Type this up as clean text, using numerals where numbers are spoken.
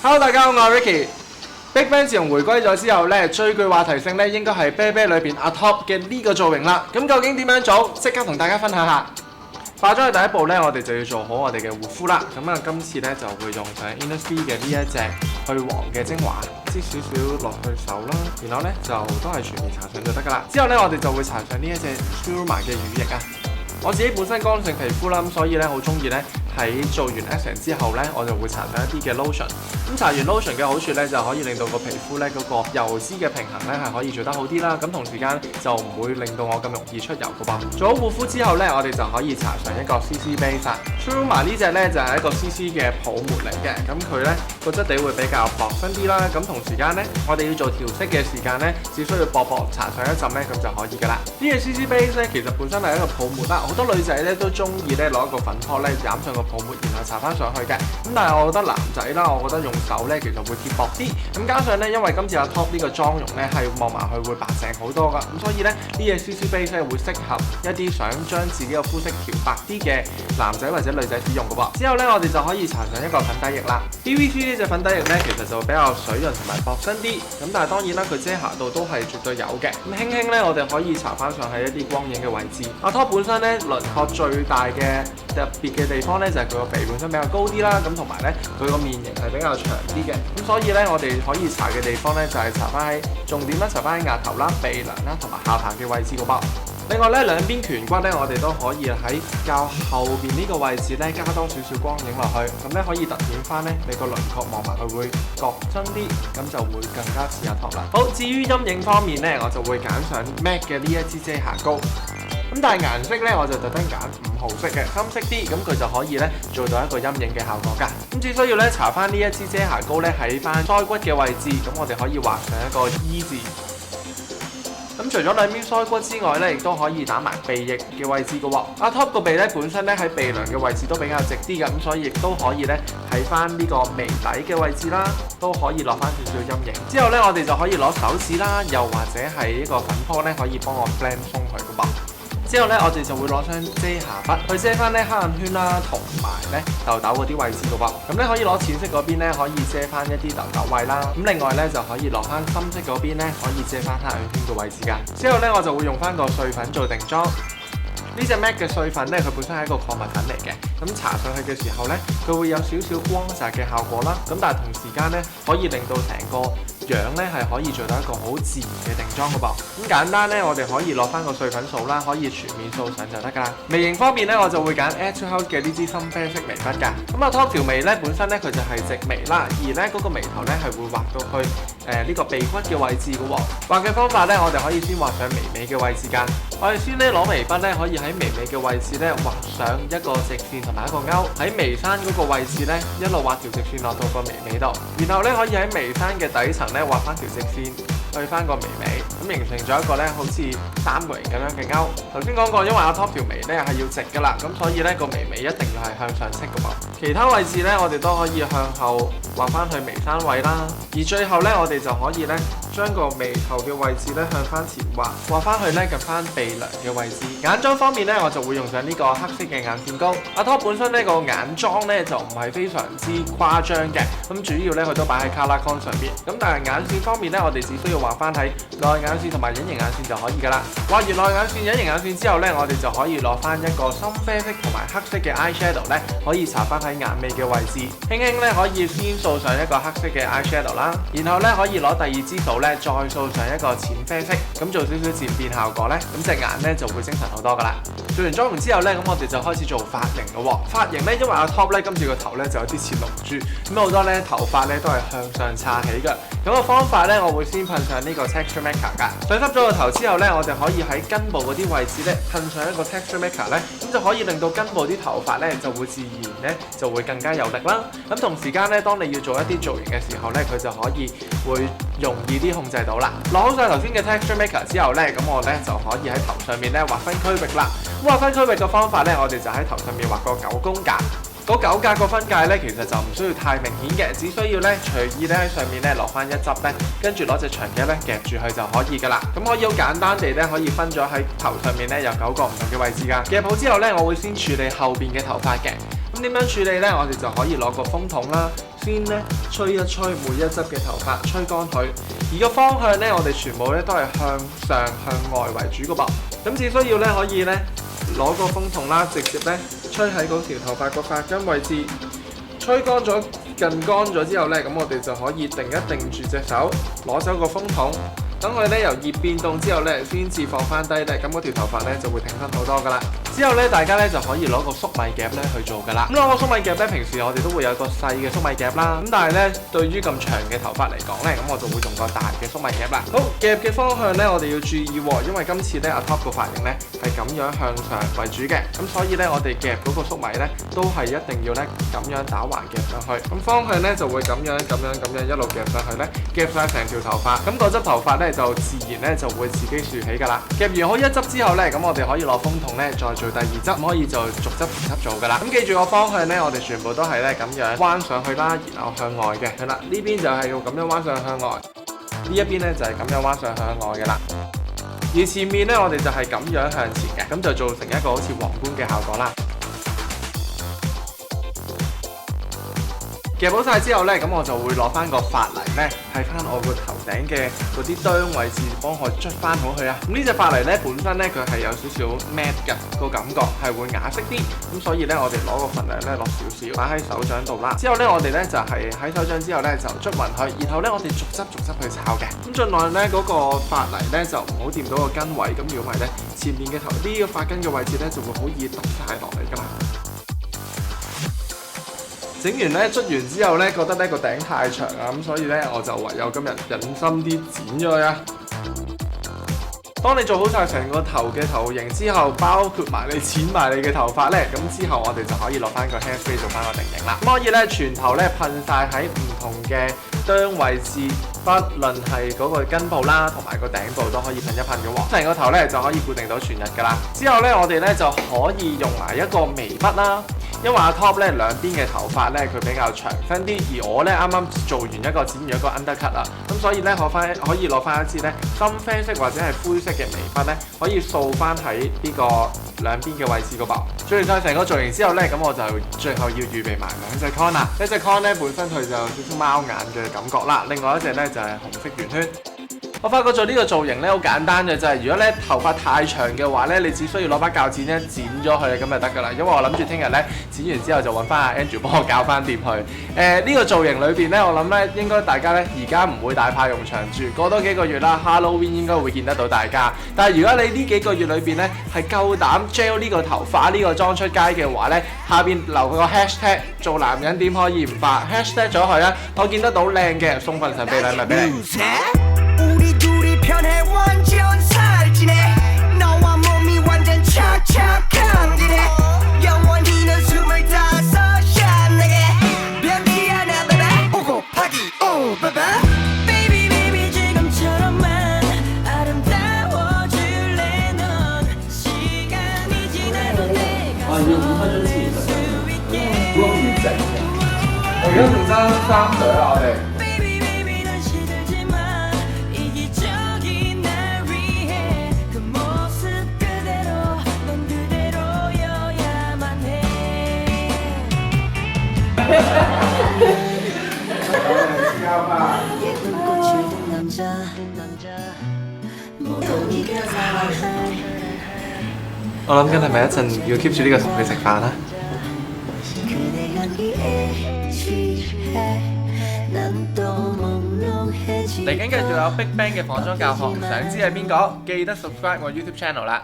Hello， 大家好，我係 Ricky。Big Bang 自從回歸咗之後咧，最具話題性咧應該係啤啤裏邊阿 Top 嘅呢個造型啦。咁究竟點樣做？即刻同大家分享下。化妝嘅第一步咧，我哋就要做好我哋嘅護膚啦。咁啊，今次咧就會用上 Innisfree 嘅呢一隻去黃嘅精華，擠少少落去手啦。然後咧就都係全面搽上就得㗎啦。之後咧我哋就會搽上呢一隻 Truma 嘅乳液啊。我自己本身乾性皮膚啦，咁所以咧好中意咧喺做完 essence 之後咧，我就會搽上一啲嘅 lotion。咁搽完 lotion 嘅好處咧，就可以令到個皮膚咧嗰個油脂嘅平衡咧係可以做得好啲啦。咁同時間就唔會令到我咁容易出油㗎噃。做好護膚之後咧，我哋就可以搽上一個 CC base。Truma 呢隻咧就係一個 CC 嘅泡沫嚟嘅，咁佢咧個質地會比較薄身啲啦。咁同時間咧，我哋要做調色嘅時間咧，只需要薄薄搽上一浸咧，咁就可以㗎啦。呢隻 CC base 咧其實本身係一個泡沫啦，好多女仔咧都中意咧攞一個粉撲咧攬上個泡沫，然後搽翻上去嘅。咁但係我覺得男仔啦，我覺得用手咧其實會貼薄啲。咁加上咧，因為今次阿 Top 呢個妝容咧係望埋去會白淨好多㗎，咁所以咧呢隻 CC base 咧會適合一啲想將自己個膚色調白啲嘅男仔或者女仔使用㗎噃。之後咧我哋就可以搽上一個粉底液啦。PVC 呢隻粉底液咧其實就比較水潤同埋薄身啲，咁但係當然啦，佢遮瑕度都係絕對有嘅。咁輕輕咧我哋可以搽翻上喺一啲光影嘅位置。阿 Top 本身咧輪廓最大嘅特別嘅地方咧就係佢個鼻本身比較高啲啦，咁同埋咧佢個面型係比較長啲嘅，咁所以咧我哋可以搽嘅地方咧就係搽翻喺重點咧搽翻喺額頭啦、鼻梁啦同埋下巴嘅位置個噃。另外咧兩邊顴骨咧我哋都可以喺較後邊呢個位置咧加多少少光影落去，咁咧可以凸顯翻咧你個輪廓望埋佢會覺真啲，咁就會更加似阿 Top 啦。好，至於陰影方面咧，我就會揀上 MAC 嘅呢一支遮瑕膏。咁但係顏色咧，我就特登揀5號色嘅，深色啲，咁佢就可以咧做到一個陰影嘅效果㗎。咁只需要咧搽翻呢一支遮瑕膏咧喺翻腮骨嘅位置，咁我哋可以畫上一個 E 字。咁除咗兩邊腮骨之外咧，亦都可以打埋鼻翼嘅位置嘅喎。阿 Top 個鼻咧本身咧喺鼻梁嘅位置都比較直啲嘅，咁所以亦都可以咧喺翻呢個眉底嘅位置啦，都可以落翻少少陰影。之後咧我哋就可以攞手指啦，又或者係一個粉撲咧，可以幫我 blend 鬆佢嘅噃。之後咧，我哋就會攞張遮瑕筆去遮翻咧黑眼圈啦，同埋咧痘痘嗰啲位置嘅噃。咁咧可以攞淺色嗰邊咧，可以遮翻一啲痘痘位啦。咁另外咧就可以落翻深色嗰邊咧，可以遮翻黑眼圈嘅位置㗎。之後咧我就會用翻個碎粉做定妝。呢隻 MAC 嘅碎粉咧，佢本身係一個礦物粉嚟嘅，咁搽上去嘅時候咧，佢會有少少光澤嘅效果啦。咁但係同時間咧，可以令到成個樣咧係可以做到一個好自然嘅定妝嘅噃。咁簡單咧，我哋可以攞翻個碎粉掃啦，可以全面掃上就得㗎啦。眉形方面咧，我就會揀 Etude House 嘅呢支深啡色眉筆㗎。咁阿 Top 條眉咧本身咧佢就係直眉啦，而咧嗰個眉頭咧係會畫到去呢個鼻骨嘅位置嘅喎。畫嘅方法咧，我哋可以先畫上眉尾嘅位置㗎。我哋先咧攞眉筆咧，可以喺眉尾嘅位置咧畫上一個直線同埋一個勾，喺眉山嗰個位置咧一路畫條直線落到個眉尾度，然後咧可以喺眉山嘅底層咧畫翻條直線去翻個眉尾，咁形成咗一個咧好似3個形咁樣嘅勾。頭先講過，因為阿 Top 條眉咧係要直㗎啦，咁所以咧個眉尾一定要係向上戚㗎嘛。其他位置咧我哋都可以向後畫翻去眉山位啦，而最後咧我哋就可以咧將個眉頭嘅位置咧向翻前畫翻去咧近翻鼻梁嘅位置。眼妝方面咧，我就會用上呢個黑色嘅眼線膏。阿 Top 本身呢個眼妝咧就唔係非常之誇張嘅，咁主要咧佢都擺喺 Color Con 上邊。咁但係眼線方面咧，我哋只需要畫翻喺內眼線同埋隱形眼線就可以㗎啦。畫完內眼線、隱形眼線之後咧，我哋就可以攞翻一個深啡色同埋黑色嘅 eyeshadow 咧，可以搽翻喺眼尾嘅位置，輕輕咧可以先掃上一個黑色嘅 eyeshadow 啦，然後咧可以攞第二支掃咧再掃上一個淺啡色，咁做少少漸變效果咧，咁隻眼咧就會精神好多㗎啦。做完妝容之後咧，咁我哋就開始做髮型咯喎。髮型咧，因為阿 Top 咧今次個頭咧就有啲似龍珠，咁好多咧頭髮咧都係向上撐起嘅。咁個方法咧，我會先噴上呢個 texture maker 㗎。上濕咗個頭之後咧，我哋可以喺根部嗰啲位置咧噴上一個 texture maker 咧，咁就可以令到根部啲頭髮咧就會自然咧就會更加有力啦。咁同時間咧，當你要做一啲造型嘅時候咧，佢就可以會容易啲控制到啦。落好晒頭先嘅 texture maker 之後咧，咁我咧就可以喺頭上面咧劃分區域啦。咁劃分區域嘅方法咧，我哋就喺頭上面畫個9宮格。嗰9格個分界咧，其實就唔需要太明顯嘅，只需要咧隨意咧喺上面咧落翻一執咧，跟住攞隻長夾咧夾住佢就可以㗎啦。咁可以好簡單地咧，可以分咗喺頭上面咧有9個唔同嘅位置㗎。夾好之後咧，我會先處理後邊嘅頭髮嘅。咁點樣處理咧？我哋就可以攞個風筒啦，先咧吹一吹每一執嘅頭髮，吹乾佢。而個方向咧，我哋全部咧都係向上向外為主噶噃。咁只需要咧可以咧攞個風筒啦，直接咧吹喺嗰條頭髮個髮根位置，吹乾咗近乾咗之後咧，咁我哋就可以定住隻手，攞走個風筒。等佢咧由熱變凍之後咧，先至放翻低咧，咁嗰條頭髮咧就會挺身好多噶啦。之後咧，大家咧就可以攞個粟米夾咧去做噶啦。咁攞個粟米夾咧，平時我哋都會有個細嘅粟米夾啦。咁但係咧，對於咁長嘅頭髮嚟講咧，咁我就會用個大嘅粟米夾啦。好，夾嘅方向咧，我哋要注意喎，因為今次咧阿 Top 個髮型咧係咁樣向上為主嘅，咁所以咧我哋夾嗰個粟米咧都係一定要咧咁樣打橫夾上去。咁方向咧就會咁樣一路夾上去咧，夾晒成條頭髮。咁嗰執頭髮咧就自然咧就會自己豎起噶啦。夾完好一執之後咧，咁我哋可以攞風筒咧再做第二執，可以就逐執做噶啦。咁記住個方向咧，我哋全部都係咧咁樣彎上去啦，然後向外嘅。係啦，呢邊就係要咁樣彎上向外，呢一邊咧就係咁樣彎上向外嘅啦。而前面咧，我哋就係咁樣向前嘅，咁就造成一個好似皇冠嘅效果啦。夾好晒之後咧，咁我就會攞翻個髮泥咧，喺翻我個頭頂嘅嗰啲啄位置，幫我捽翻好佢啊！咁呢隻髮泥咧本身咧佢係有少少 matte 嘅個感覺，係會啞色啲，咁所以咧我哋攞個份量咧落少少擺喺手掌度啦。之後咧我哋咧就係喺手掌之後咧就捽勻佢，然後咧我哋逐執去炒嘅。咁盡量咧嗰個髮泥咧就唔好掂到個根位，咁如果唔係咧前面嘅頭呢個髮根嘅位置咧就會好易揼晒落嚟㗎啦。整完咧捽完之後咧，覺得呢個頂太長啊，咁所以咧我就唯有今日忍心啲剪咗佢啊。當你做好晒成個頭嘅頭型之後，包括埋你剪埋你嘅頭髮咧，咁之後我哋就可以落翻個 hairspray 做翻個定型啦。咁可以咧全頭咧噴晒喺唔同嘅啄位置，不論係嗰個根部啦，同埋個頂部都可以噴一噴嘅喎。成個頭咧就可以固定到全日㗎啦。之後咧我哋咧就可以用埋一個眉筆啦。因為阿 Top 咧兩邊嘅頭髮咧佢比較長分啲，而我咧啱啱做完一個剪完一個 undercut 啦，咁所以咧可以攞翻一支咧深啡色或者係灰色嘅眉筆咧，可以掃翻喺呢個兩邊嘅位置嗰度。做完晒成個造型之後咧，咁我就最後要預備埋兩隻 con 啦。一隻 con 咧本身佢就有少少貓眼嘅感覺啦，另外一隻咧就係紅色圓圈。我發覺做呢個造型咧好簡單嘅，就係如果咧頭髮太長嘅話咧，你只需要攞把鉸剪咧剪咗佢咁就得㗎啦。因為我諗住聽日咧剪完之後就揾翻阿 Andrew 幫我搞翻掂佢。呢個造型裏邊咧，我諗咧應該大家咧而家唔會大派用場住，過多幾個月啦 ，Halloween 應該會見得到大家。但係如果你呢幾個月裏邊咧係夠膽 gel 呢個頭髮呢個妝出街嘅話咧，下邊留個 hashtag 做男人點可以唔化 hashtag 咗佢啊！我見得到靚嘅送份神秘禮物俾你。 편해 완전 살지네 너와 몸이 완전 착착한 기네 영원히 넌 25샷 내게 변기 하나 baby 오고 파기 오 baby baby baby 지금처럼만 아름다워질래 넌 시간이 지나도 내가 서 수 있게 我而家仲爭3隊啊！我哋。 我諗緊係咪一陣要 keep 住呢個同佢食飯啊？嚟緊繼續有 BigBang 嘅仿妝教學，想知係邊個？記得 subscribe 我 YouTube channel 啦！